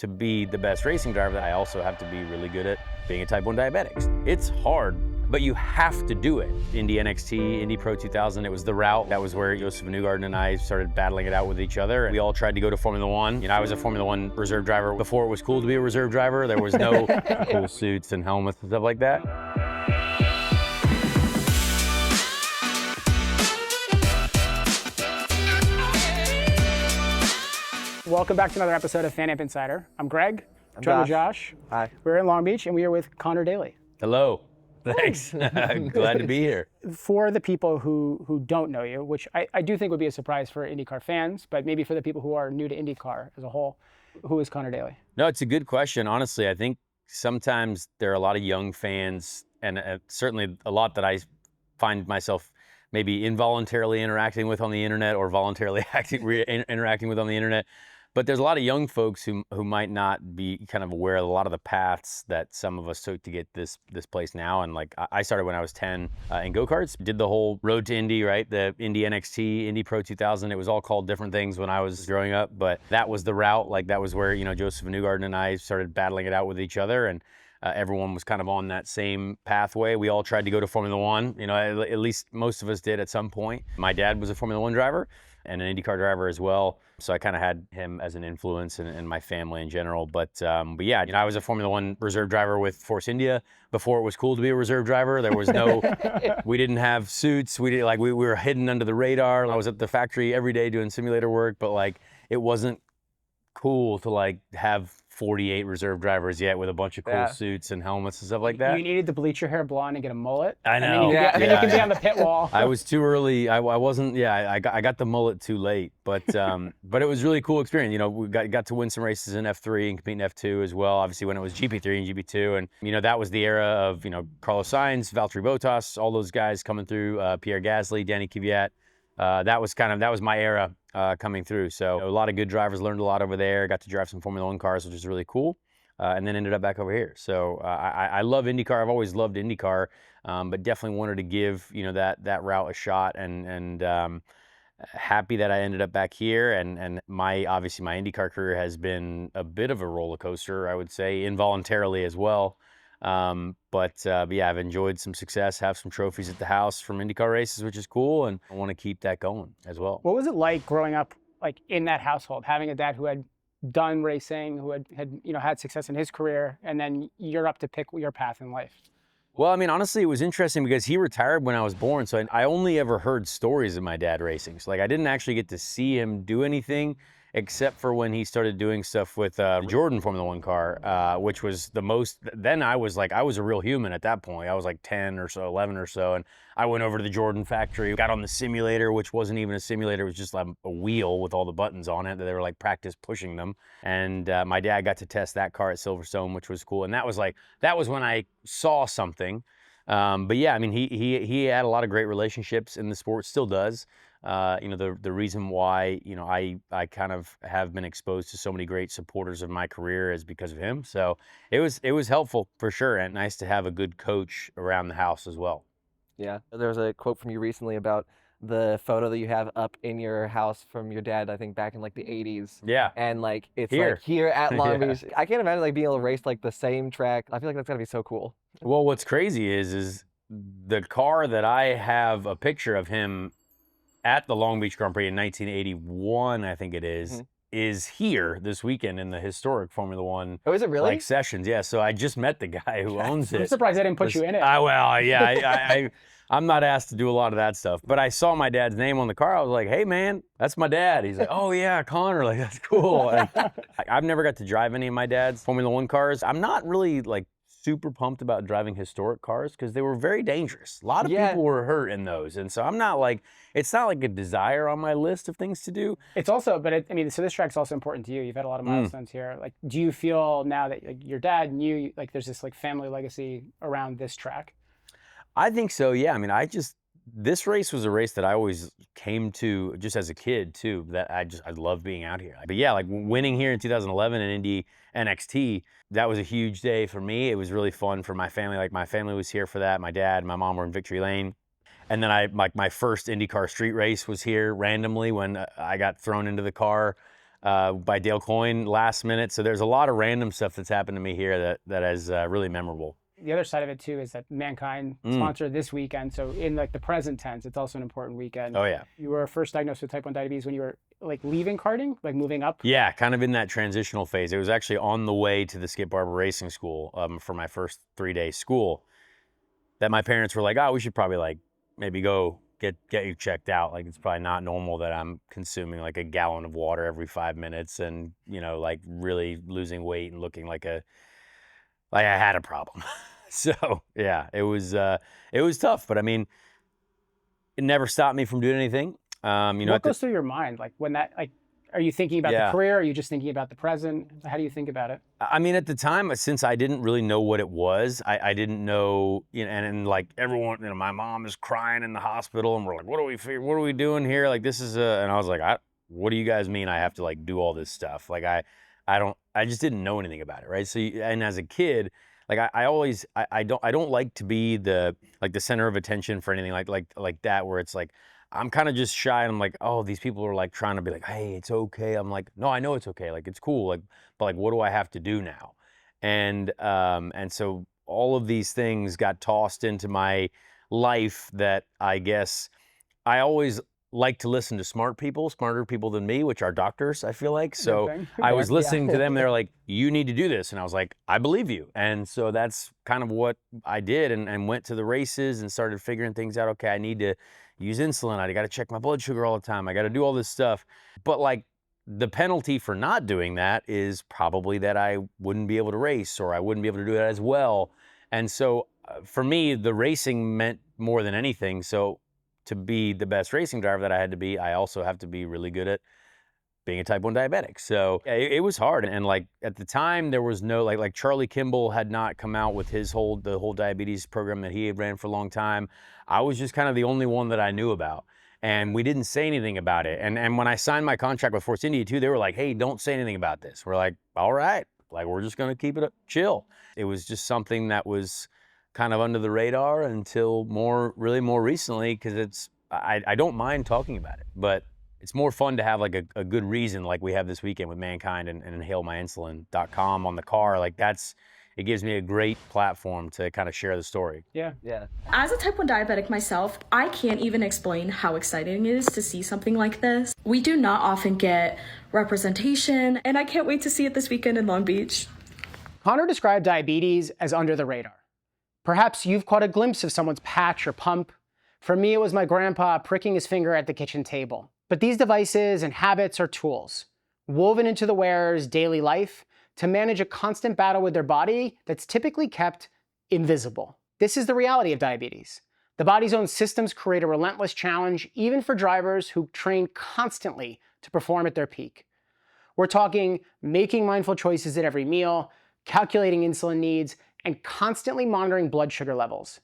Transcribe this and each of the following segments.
to be the best racing driver, I also have to be really good at being a type 1 diabetic. It's hard, but you have to do it. Indy NXT, Indy Pro 2000, it was the route. That was where Josef Newgarden and I started battling it out with each other. We all tried to go to Formula One. You know, I was a Formula One reserve driver before it was cool to be a reserve driver. There was no cool suits and helmets and stuff like that. Welcome back to another episode of FanAmp Insider. I'm Greg. I'm joined with Josh. Hi. We're in Long Beach and we are with Conor Daly. Hello. Thanks. Glad to be here. For the people who don't know you, which I do think would be a surprise for IndyCar fans, but maybe for the people who are new to IndyCar as a whole, who is Conor Daly? No, it's a good question. Honestly, I think sometimes there are a lot of young fans, and certainly a lot that I find myself maybe involuntarily interacting with on the internet or voluntarily interacting with on the internet. But there's a lot of young folks who might not be kind of aware of a lot of the paths that some of us took to get this place now. And like I started when I was 10 in go-karts, did the whole road to Indy, right? The Indy NXT, Indy Pro 2000. It was all called different things when I was growing up, but that was the route. Like that was where, you know, Josef Newgarden and I started battling it out with each other, and everyone was kind of on that same pathway. We all tried to go to Formula One. You know, at least most of us did at some point. My dad was a Formula One driver and an IndyCar driver as well. So I kind of had him as an influence in my family in general. But yeah, you know, I was a Formula One reserve driver with Force India before it was cool to be a reserve driver. There was no, we didn't have suits. We were hidden under the radar. I was at the factory every day doing simulator work, but like it wasn't cool to like have 48 reserve drivers yet with a bunch of cool suits and helmets and stuff like that. You needed to bleach your hair blonde and get a mullet. I know. And then you can be on the pit wall. I was too early. I wasn't. Yeah, I got the mullet too late. But but it was really cool experience. You know, we got to win some races in F3 and compete in F2 as well. Obviously, when it was GP3 and GP2, and you know that was the era of Carlos Sainz, Valtteri Bottas, all those guys coming through. Pierre Gasly, Danny Kvyat. That was my era coming through. So a lot of good drivers, learned a lot over there. Got to drive some Formula One cars, which is really cool. And then ended up back over here. So I love IndyCar. I've always loved IndyCar, but definitely wanted to give that route a shot. And happy that I ended up back here. And obviously my IndyCar career has been a bit of a roller coaster, I would say, involuntarily as well. But yeah, I've enjoyed some success, have some trophies at the house from IndyCar races, which is cool, and I want to keep that going as well. What was it like growing up, like in that household, having a dad who had done racing, who had had success in his career, and then you're up to pick your path in life? Well, I mean, honestly, it was interesting because he retired when I was born, so I only ever heard stories of my dad racing. So like, I didn't actually get to see him do anything, except for when he started doing stuff with Jordan Formula One car, which was the most. Then I was a real human at that point. I was like 10 or so, 11 or so, and I went over to the Jordan factory, got on the simulator, which wasn't even a simulator. It was just like a wheel with all the buttons on it that they were like practice pushing them. And my dad got to test that car at Silverstone, which was cool. And that was when I saw something. But yeah, I mean, he had a lot of great relationships in the sport, still does. The reason why, I kind of have been exposed to so many great supporters of my career is because of him. So it was helpful for sure, and nice to have a good coach around the house as well. Yeah, there was a quote from you recently about the photo that you have up in your house from your dad, I think back in like the 80s. Yeah. And like it's here. like here at Long Yeah. Beach. I can't imagine like being able to race like the same track. I feel like that's gotta be so cool. Well, what's crazy is the car that I have a picture of him at the Long Beach Grand Prix in 1981, I think it is here this weekend in the historic Formula One. Oh, is it really? Like sessions, yeah. So I just met the guy who owns it. I'm surprised I didn't put you in it. I'm not asked to do a lot of that stuff, but I saw my dad's name on the car. I was like, hey man, that's my dad. He's like, oh yeah, Conor, like that's cool. And I've never got to drive any of my dad's Formula One cars. I'm not really like super pumped about driving historic cars because they were very dangerous. A lot of people were hurt in those. And so I'm not like, it's not like a desire on my list of things to do. It's also, but so this track's also important to you. You've had a lot of milestones here. Like, do you feel now that like, your dad and you, like there's this like family legacy around this track? I think so, yeah. I mean, this race was a race that I always came to just as a kid too, that I love being out here. But yeah, like winning here in 2011 in Indy NXT, that was a huge day for me. It was really fun for my family. Like my family was here for that. My dad and my mom were in Victory Lane. And then my first IndyCar street race was here randomly when I got thrown into the car by Dale Coyne last minute. So there's a lot of random stuff that's happened to me here that is really memorable. The other side of it too is that MannKind sponsored this weekend. So in like the present tense, it's also an important weekend. Oh yeah. You were first diagnosed with type 1 diabetes when you were like leaving karting, like moving up? Yeah, kind of in that transitional phase. It was actually on the way to the Skip Barber Racing School for my first 3-day school that my parents were like, oh, we should probably like maybe go get you checked out. Like it's probably not normal that I'm consuming like a gallon of water every 5 minutes and, you know, like really losing weight and looking like I had a problem. So yeah, it was tough, but I mean, it never stopped me from doing anything. You know, what goes through your mind? Like when that, like, are you thinking about the career? Are you just thinking about the present? How do you think about it? I mean, at the time, since I didn't really know what it was, I didn't know, you know, and like everyone, you know, my mom is crying in the hospital and we're like, what are we doing here? Like, this is and I was like, what do you guys mean I have to like do all this stuff? Like, I just didn't know anything about it. Right. So, and as a kid, like I don't like to be the center of attention for anything like that, where it's like, I'm kind of just shy and I'm like, oh, these people are like trying to be like, hey, it's okay. I'm like, no, I know it's okay. Like, it's cool. Like, but like, what do I have to do now? And so all of these things got tossed into my life that I guess I always like to listen to smarter people than me, which are doctors, I feel like. So I was listening to them. They're like, you need to do this. And I was like, I believe you. And so that's kind of what I did, and went to the races and started figuring things out. Okay, I need to use insulin. I got to check my blood sugar all the time. I got to do all this stuff. But like the penalty for not doing that is probably that I wouldn't be able to race, or I wouldn't be able to do that as well. And so for me, the racing meant more than anything. So to be the best racing driver that I had to be, I also have to be really good at being a type 1 diabetic. So it was hard. And like at the time, there was no, like Charlie Kimball had not come out with the whole diabetes program that he had ran for a long time. I was just kind of the only one that I knew about. And we didn't say anything about it. And when I signed my contract with Force India too, they were like, hey, don't say anything about this. We're like, all right, like we're just gonna keep it chill. It was just something that was kind of under the radar until more recently, because I don't mind talking about it, but it's more fun to have like a good reason, like we have this weekend with MannKind and InhaleMyInsulin.com on the car. Like it gives me a great platform to kind of share the story. Yeah. As a type 1 diabetic myself, I can't even explain how exciting it is to see something like this. We do not often get representation, and I can't wait to see it this weekend in Long Beach. Conor described diabetes as under the radar. Perhaps you've caught a glimpse of someone's patch or pump. For me, it was my grandpa pricking his finger at the kitchen table. But these devices and habits are tools, woven into the wearer's daily life to manage a constant battle with their body that's typically kept invisible. This is the reality of diabetes. The body's own systems create a relentless challenge, even for drivers who train constantly to perform at their peak. We're talking making mindful choices at every meal, calculating insulin needs, and constantly monitoring blood sugar levels,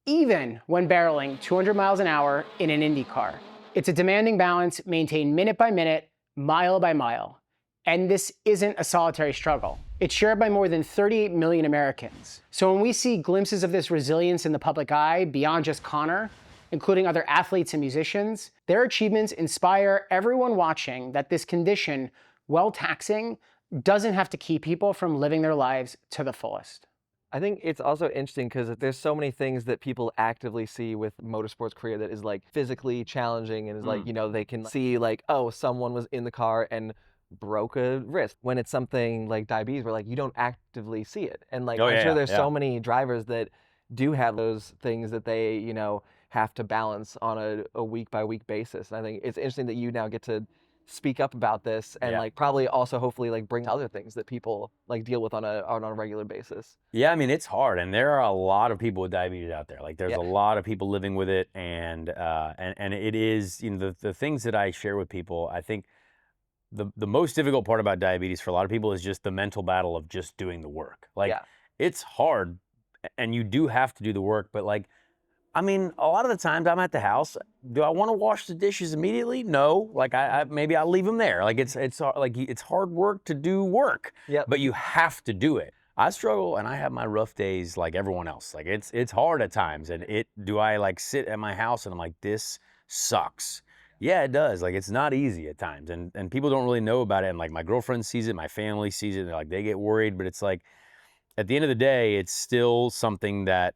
even when barreling 200 miles an hour in an IndyCar. It's a demanding balance maintained minute by minute, mile by mile. And this isn't a solitary struggle. It's shared by more than 38 million Americans. So when we see glimpses of this resilience in the public eye, beyond just Conor, including other athletes and musicians, their achievements inspire everyone watching that this condition, while taxing, doesn't have to keep people from living their lives to the fullest. I think it's also interesting because there's so many things that people actively see with motorsports career that is like physically challenging, and is like, you know, they can see like, oh, someone was in the car and broke a wrist. When it's something like diabetes, where like you don't actively see it. And like, I'm sure there's so many drivers that do have those things that they, you know, have to balance on a week by week basis. And I think it's interesting that you now get to speak up about this, and like probably also hopefully like bring other things that people like deal with on a regular basis. Yeah, I mean, it's hard, and there are a lot of people with diabetes out there. Like there's a lot of people living with it, and it is, you know, the things that I share with people, I think the most difficult part about diabetes for a lot of people is just the mental battle of just doing the work. Like it's hard, and you do have to do the work, but like, I mean, a lot of the times I'm at the house. Do I want to wash the dishes immediately? No. Like maybe I'll leave them there. Like it's hard work to do work. But you have to do it. I struggle, and I have my rough days like everyone else. Like it's hard at times. And do I like sit at my house and I'm like, this sucks? Yeah, it does. Like, it's not easy at times, and people don't really know about it. And like, my girlfriend sees it, my family sees it, and like, they get worried. But it's like, at the end of the day, it's still something that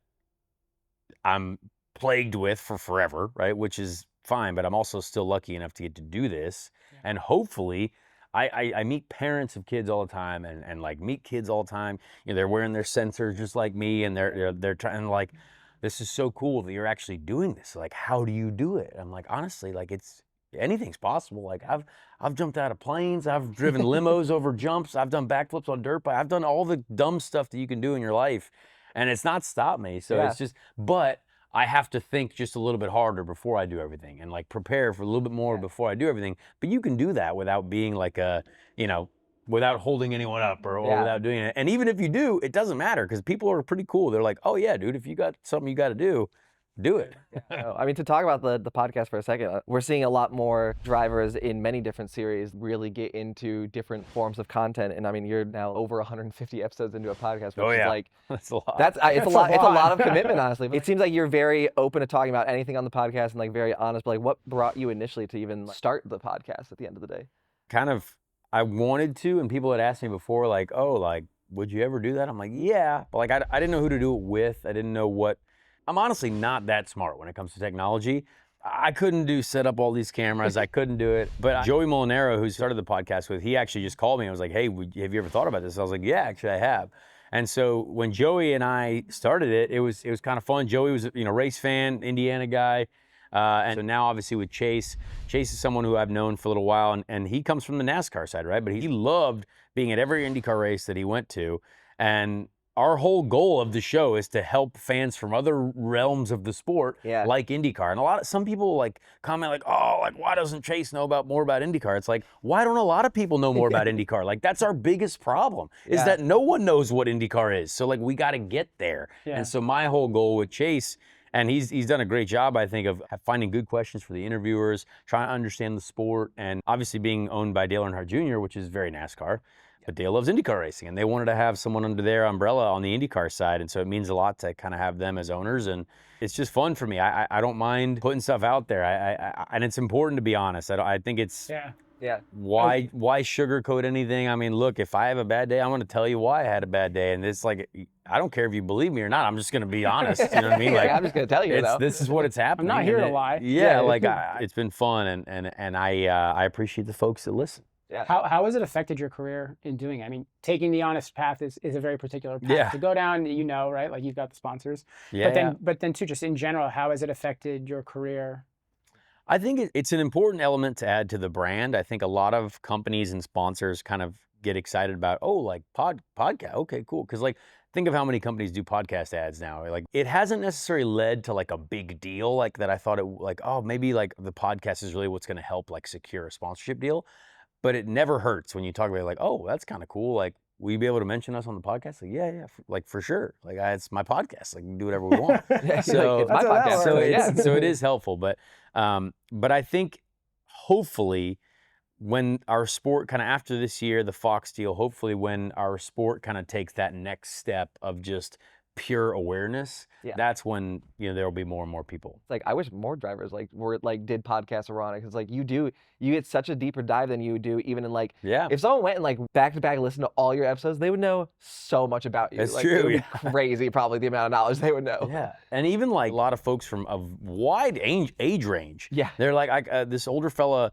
I'm plagued with for forever, right? Which is fine, but I'm also still lucky enough to get to do this. Yeah. And hopefully, I meet parents of kids all the time, and like meet kids all the time. You know, they're wearing their sensors just like me, and they're trying, like, this is so cool that you're actually doing this. Like, how do you do it? I'm like, honestly, like, anything's possible. Like, I've jumped out of planes, I've driven limos over jumps, I've done backflips on dirt bike, I've done all the dumb stuff that you can do in your life, and it's not stopped me. So it's just, but I have to think just a little bit harder before I do everything, and like prepare for a little bit more before I do everything. But you can do that without being like without holding anyone up or without doing it. And even if you do, it doesn't matter, because people are pretty cool. They're like, oh yeah, dude, if you got something you got to do it. So, I mean, to talk about the podcast for a second, we're seeing a lot more drivers in many different series really get into different forms of content. And I mean, you're now over 150 episodes into a podcast, which is like, that's a lot. It's a lot of commitment, honestly. It seems like you're very open to talking about anything on the podcast and like very honest. But like, what brought you initially to even start the podcast at the end of the day? Kind of, I wanted to, and people had asked me before, like, oh, like, would you ever do that? I'm like, yeah, but like, I didn't know who to do it with. I didn't know what. I'm honestly not that smart when it comes to technology. I couldn't set up all these cameras. I couldn't do it. But Joey Molinaro, who started the podcast with, he actually just called me and was like, hey, have you ever thought about this? I was like, yeah, actually I have. And so when Joey and I started it, it was kind of fun. Joey was, race fan, Indiana guy. And so now obviously with Chase is someone who I've known for a little while, and he comes from the NASCAR side, right? But he loved being at every IndyCar race that he went to. And our whole goal of the show is to help fans from other realms of the sport, like IndyCar. And some people like comment like, oh, like, why doesn't Chase know more about IndyCar? It's like, why don't a lot of people know more about IndyCar? Like, that's our biggest problem, is that no one knows what IndyCar is. So like, we got to get there. And so my whole goal with Chase, and he's done a great job, I think, of finding good questions for the interviewers, trying to understand the sport, and obviously being owned by Dale Earnhardt Jr., which is very NASCAR. But Dale loves IndyCar racing, and they wanted to have someone under their umbrella on the IndyCar side, and so it means a lot to kind of have them as owners, and it's just fun for me. I don't mind putting stuff out there, and it's important to be honest. I think it's why sugarcoat anything? I mean, look, if I have a bad day, I'm going to tell you why I had a bad day, and it's like, I don't care if you believe me or not. I'm just going to be honest. You know what I mean? Like, I'm just going to tell you. This is what it's happening. I'm not here to lie. It's been fun, and I appreciate the folks that listen. Yeah. How has it affected your career in doing it? I mean, taking the honest path is a very particular path to go down, right? Like, you've got the sponsors. But then too, just in general, how has it affected your career? I think it's an important element to add to the brand. I think a lot of companies and sponsors kind of get excited about, oh, like podcast. Okay, cool. Because like, think of how many companies do podcast ads now. Like, it hasn't necessarily led to like a big deal like that. I thought it like, oh, maybe like the podcast is really what's going to help like secure a sponsorship deal. But it never hurts when you talk about it, like, oh, that's kind of cool. Like, will you be able to mention us on the podcast? Like, yeah, like for sure. Like, it's my podcast. Like, we can do whatever we want. So it's my podcast. So it is helpful. But I think hopefully when our sport kind of after this year, the Fox deal, hopefully when our sport kind of takes that next step of just pure awareness, that's when there will be more and more people. It's like, I wish more drivers did podcasts around it, because like you get such a deeper dive than you do even in like, if someone went and like back to back listened to all your episodes, they would know so much about you. It's like, true. It would be crazy probably the amount of knowledge they would know. Yeah, and even like a lot of folks from a wide age range. Yeah, they're like, this older fella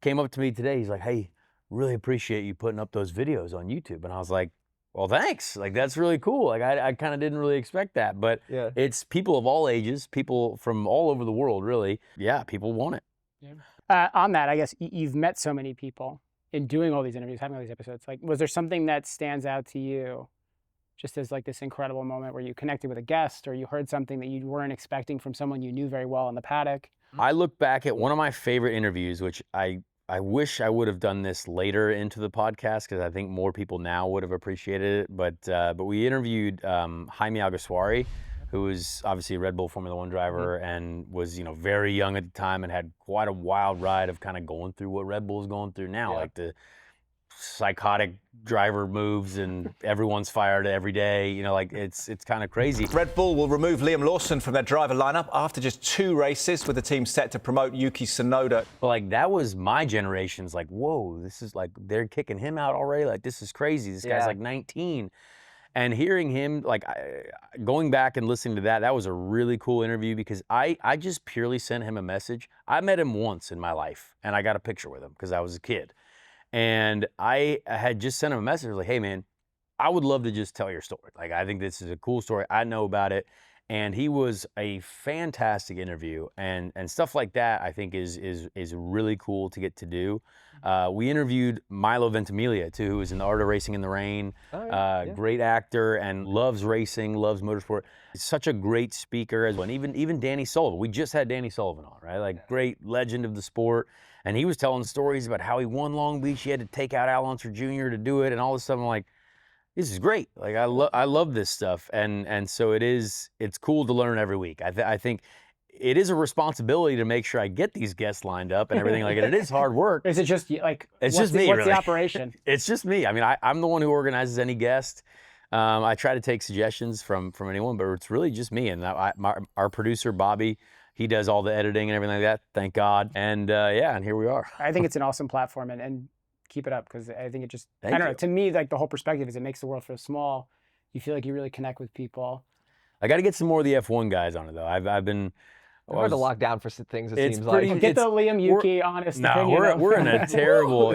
came up to me today. He's like, hey, really appreciate you putting up those videos on YouTube. And I was like, well, thanks. Like, that's really cool. Like, I kind of didn't really expect that. But it's people of all ages, people from all over the world, really. Yeah, people want it. Yeah. On that, I guess you've met so many people in doing all these interviews, having all these episodes. Like, was there something that stands out to you just as like this incredible moment where you connected with a guest, or you heard something that you weren't expecting from someone you knew very well in the paddock? I look back at one of my favorite interviews, which I wish I would have done this later into the podcast, because I think more people now would have appreciated it. But we interviewed Jaime Alguersuari, who was obviously a Red Bull Formula One driver and was very young at the time and had quite a wild ride of kind of going through what Red Bull is going through now, like the psychotic driver moves and everyone's fired every day. You know, like it's kind of crazy. Red Bull will remove Liam Lawson from their driver lineup after just 2 races, with the team set to promote Yuki Tsunoda. But like that was my generation's like, whoa, this is like they're kicking him out already. Like this is crazy. This guy's like 19. And hearing him, like going back and listening to that was a really cool interview because I just purely sent him a message. I met him once in my life and I got a picture with him because I was a kid. And I had just sent him a message like, hey man, I would love to just tell your story. Like, I think this is a cool story. I know about it. And he was a fantastic interview, and stuff like that I think is really cool to get to do. We interviewed Milo Ventimiglia too, who was in The Art of Racing in the Rain. Great actor and loves racing, loves motorsport. Such a great speaker as well. And even Danny Sullivan. We just had Danny Sullivan on, right? Like great legend of the sport. And he was telling stories about how he won Long Beach. He had to take out Al Unser Jr. to do it, and all this stuff. I'm like, this is great. Like I love this stuff, and so it's cool to learn every week. I think it is a responsibility to make sure I get these guests lined up and everything like it. It is hard work. Is it just like it's just me? What's really. the operation? It's just me. I mean, I'm the one who organizes any guest. I try to take suggestions from anyone, but it's really just me. And our producer Bobby, he does all the editing and everything like that. Thank God. And and here we are. I think it's an awesome platform, and keep it up, because I think it just, Thank I don't know, you. to me, like the whole perspective is it makes the world feel small. You feel like you really connect with people. I got to get some more of the F1 guys on it though. I've been Hard to lock down for things, it It's seems pretty- like. Get the Liam Yuki honest No, opinion. we're in a terrible,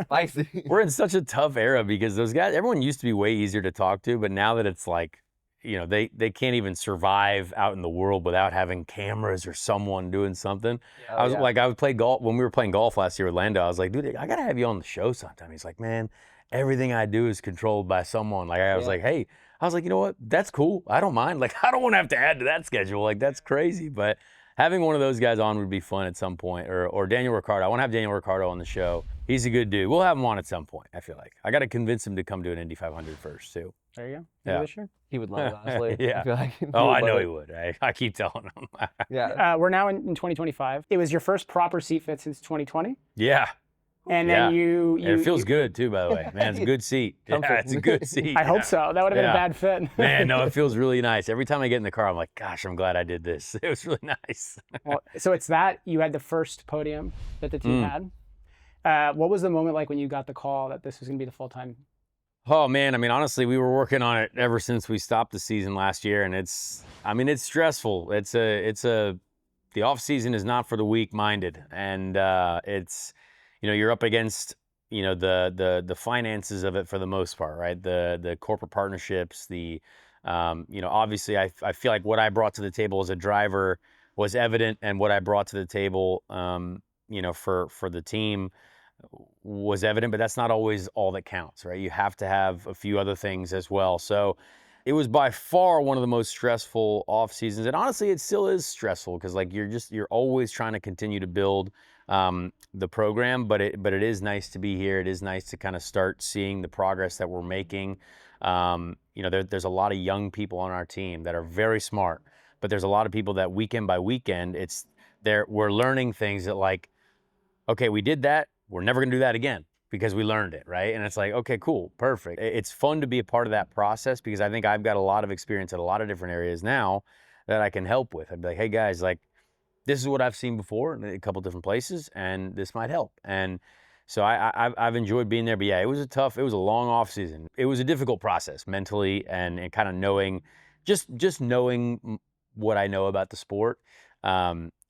Spicy. we're in such a tough era because those guys, everyone used to be way easier to talk to, but now that it's like, you know, they can't even survive out in the world without having cameras or someone doing something. I would play golf when we were playing golf last year with Lando. I was like, dude, I gotta have you on the show sometime. He's like, man, everything I do is controlled by someone. Like I was like, hey, I was like, you know what? That's cool. I don't mind. Like I don't want to have to add to that schedule. Like that's crazy. But having one of those guys on would be fun at some point. Or Daniel Ricciardo. I want to have Daniel Ricciardo on the show. He's a good dude. We'll have him on at some point, I feel like. I got to convince him to come to an Indy 500 first, too. There you go. Yeah. This year. He would love it, honestly. Yeah. I feel like I know love he it. would. I keep telling him. Yeah. We're now in 2025. It was your first proper seat fit since 2020. Yeah. And then And it feels good, too, by the way. Man, it's a good seat. Yeah, Comfort. it's a good seat. I hope so. That would have been a bad fit. Man, no, it feels really nice. Every time I get in the car, I'm like, gosh, I'm glad I did this. It was really nice. Well, so it's that you had the first podium that the team had. What was the moment like when you got the call that this was going to be the full-time? Oh man, I mean, honestly, we were working on it ever since we stopped the season last year, and it's stressful. The off season is not for the weak-minded, and it's, you know, you're up against, you know, the finances of it for the most part, right? The corporate partnerships, you know, obviously, I feel like what I brought to the table as a driver was evident, and what I brought to the table, you know, for the team was evident, but that's not always all that counts, right? You have to have a few other things as well. So it was by far one of the most stressful off seasons, and honestly, it still is stressful because like you're always trying to continue to build the program, but it is nice to be here. It is nice to kind of start seeing the progress that we're making. You know, there's a lot of young people on our team that are very smart, but there's a lot of people that weekend by weekend, we're learning things that like, okay, we did that. We're never going to do that again because we learned it, right? And it's like, okay, cool, perfect. It's fun to be a part of that process because I think I've got a lot of experience in a lot of different areas now that I can help with. I'd be like, hey guys, like, this is what I've seen before in a couple different places, and this might help. And so I've enjoyed being there. But yeah, it was a long off season. It was a difficult process mentally and kind of knowing, just knowing what I know about the sport.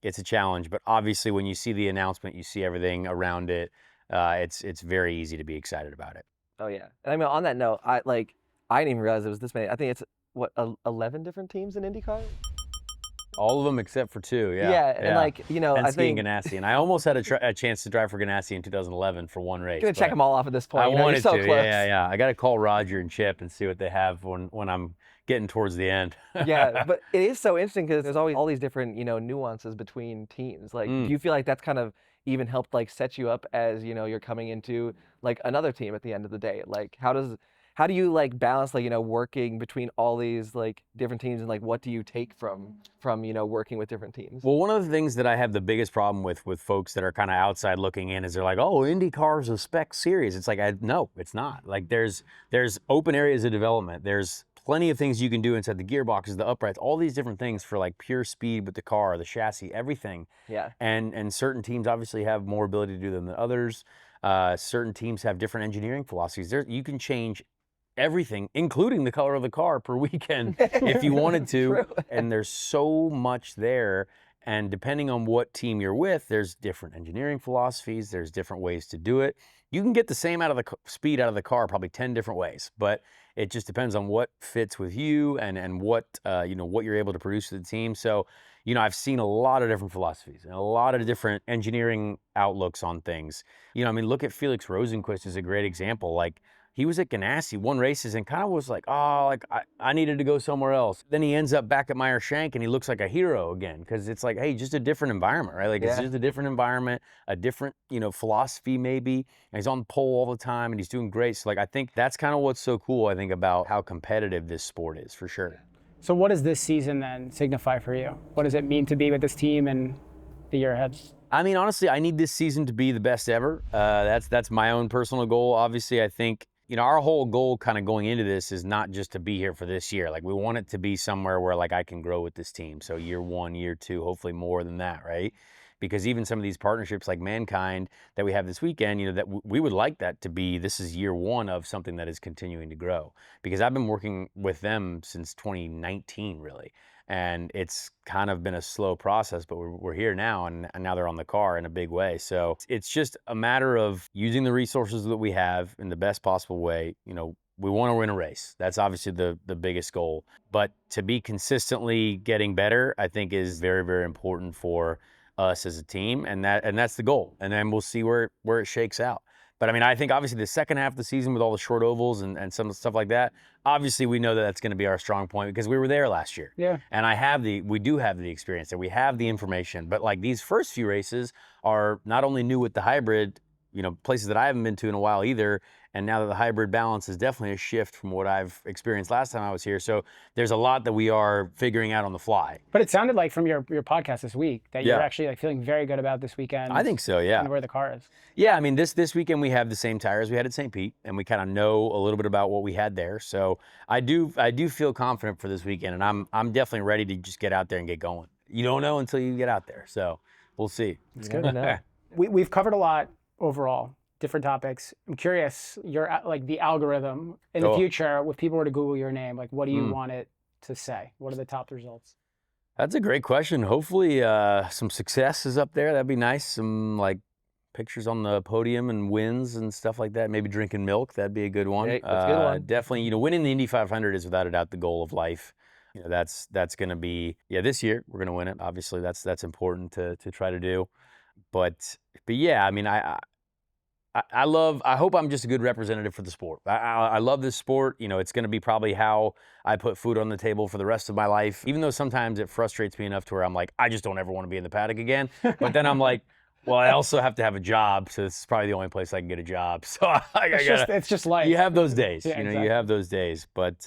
It's a challenge, but obviously when you see the announcement, you see everything around it. It's very easy to be excited about it. Oh yeah. And I mean, on that note, I didn't even realize it was this many. I think it's 11 different teams in IndyCar. All of them except for 2. Yeah. Yeah, and like, you know, I Penske think and Ganassi, and I almost had a chance to drive for Ganassi in 2011 for one race. you're gonna check but them all off at this point. I you know, wanted you're so to. close. Yeah. I got to call Roger and Chip and see what they have when I'm getting towards the end. Yeah, but it is so interesting because there's always all these different, you know, nuances between teams. Like, do you feel like that's kind of even helped like set you up as, you know, you're coming into like another team at the end of the day? Like, how How do you like balance like, working between all these like different teams, and like what do you take from working with different teams? Well, one of the things that I have the biggest problem with folks that are kind of outside looking in is they're like, oh, IndyCar is a spec series. It's like, no, it's not. Like there's open areas of development. There's plenty of things you can do inside the gearboxes, the uprights, all these different things for like pure speed with the car, the chassis, everything. Yeah. And certain teams obviously have more ability to do them than others. Certain teams have different engineering philosophies. You can change everything, including the color of the car per weekend if you wanted to. True. And there's so much there. And depending on what team you're with, there's different engineering philosophies. There's different ways to do it. You can get the same speed out of the car probably 10 different ways, but it just depends on what fits with you and what what you're able to produce to the team. So, I've seen a lot of different philosophies and a lot of different engineering outlooks on things. Look at Felix Rosenquist is a great example. Like, he was at Ganassi, won races, and kind of was like, oh, like I needed to go somewhere else. Then he ends up back at Meyer Shank, and he looks like a hero again, because it's like, hey, just a different environment, right? Like, It's just a different environment, a different, philosophy maybe. And he's on pole all the time, and he's doing great. So, like, I think that's kind of what's so cool, I think, about how competitive this sport is, for sure. So what does this season then signify for you? What does it mean to be with this team and the year ahead? Honestly, I need this season to be the best ever. That's my own personal goal. Obviously, I think, our whole goal kind of going into this is not just to be here for this year. Like, we want it to be somewhere where, like, I can grow with this team. So year 1, year 2, hopefully more than that, right? Because even some of these partnerships like MannKind that we have this weekend, that we would like that to be, this is year 1 of something that is continuing to grow. Because I've been working with them since 2019, really. And it's kind of been a slow process, but we're here now, and now they're on the car in a big way. So it's just a matter of using the resources that we have in the best possible way. We want to win a race. That's obviously the biggest goal. But to be consistently getting better, I think, is very, very important for us as a team, and that's the goal. And then we'll see where it shakes out. But I think obviously the second half of the season with all the short ovals and some stuff like that, obviously we know that that's going to be our strong point because we were there last year. Yeah. And we do have the experience and we have the information. But like these first few races are not only new with the hybrid, places that I haven't been to in a while either. And now that the hybrid balance is definitely a shift from what I've experienced last time I was here. So there's a lot that we are figuring out on the fly. But it sounded like from your podcast this week that you're actually like feeling very good about this weekend. I think so, yeah. And where the car is. Yeah, this weekend we have the same tires we had at St. Pete, and we kind of know a little bit about what we had there. So I do feel confident for this weekend, and I'm definitely ready to just get out there and get going. You don't know until you get out there, so we'll see. It's good. We've covered a lot overall. Different topics. I'm curious, the algorithm in the future, if people were to Google your name, like what do you want it to say? What are the top results? That's a great question. Hopefully some success is up there. That'd be nice. Some like pictures on the podium and wins and stuff like that. Maybe drinking milk. That'd be a good one. Hey, that's a good one. Definitely, winning the Indy 500 is without a doubt the goal of life. That's going to be, this year we're going to win it. Obviously that's important to try to do. But yeah, I hope I'm just a good representative for the sport. I love this sport. It's going to be probably how I put food on the table for the rest of my life, even though sometimes it frustrates me enough to where I'm like, I just don't ever want to be in the paddock again. But then I'm like, well, I also have to have a job, so this is probably the only place I can get a job. So it's just life. You have those days. Yeah, exactly. You have those days. But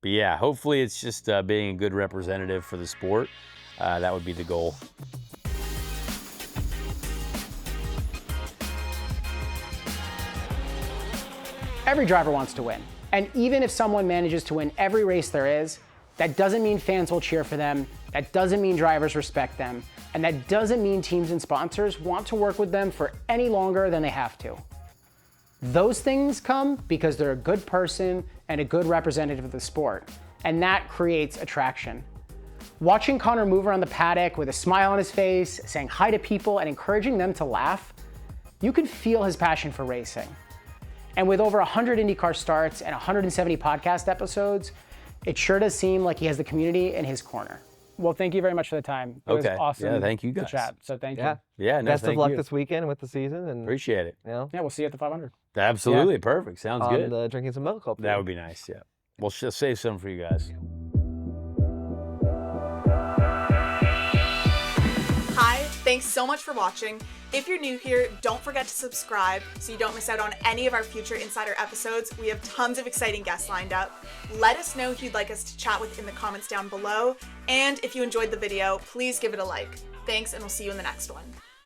yeah, hopefully it's just being a good representative for the sport. That would be the goal. Every driver wants to win. And even if someone manages to win every race there is, that doesn't mean fans will cheer for them, that doesn't mean drivers respect them, and that doesn't mean teams and sponsors want to work with them for any longer than they have to. Those things come because they're a good person and a good representative of the sport, and that creates attraction. Watching Conor move around the paddock with a smile on his face, saying hi to people and encouraging them to laugh, you can feel his passion for racing. And with over 100 IndyCar starts and 170 podcast episodes, it sure does seem like he has the community in his corner. Well, thank you very much for the time. It was awesome. Yeah, thank you guys. To chat. So thank you. Yeah. Best of luck this weekend with the season, and appreciate it. Yeah, we'll see you at the 500. Absolutely, perfect. Sounds good. Drinking some milk. That would be nice. Yeah, we'll save some for you guys. Hi, Thanks so much for watching. If you're new here, don't forget to subscribe so you don't miss out on any of our future Insider episodes. We have tons of exciting guests lined up. Let us know who you'd like us to chat with in the comments down below. And if you enjoyed the video, please give it a like. Thanks, and we'll see you in the next one.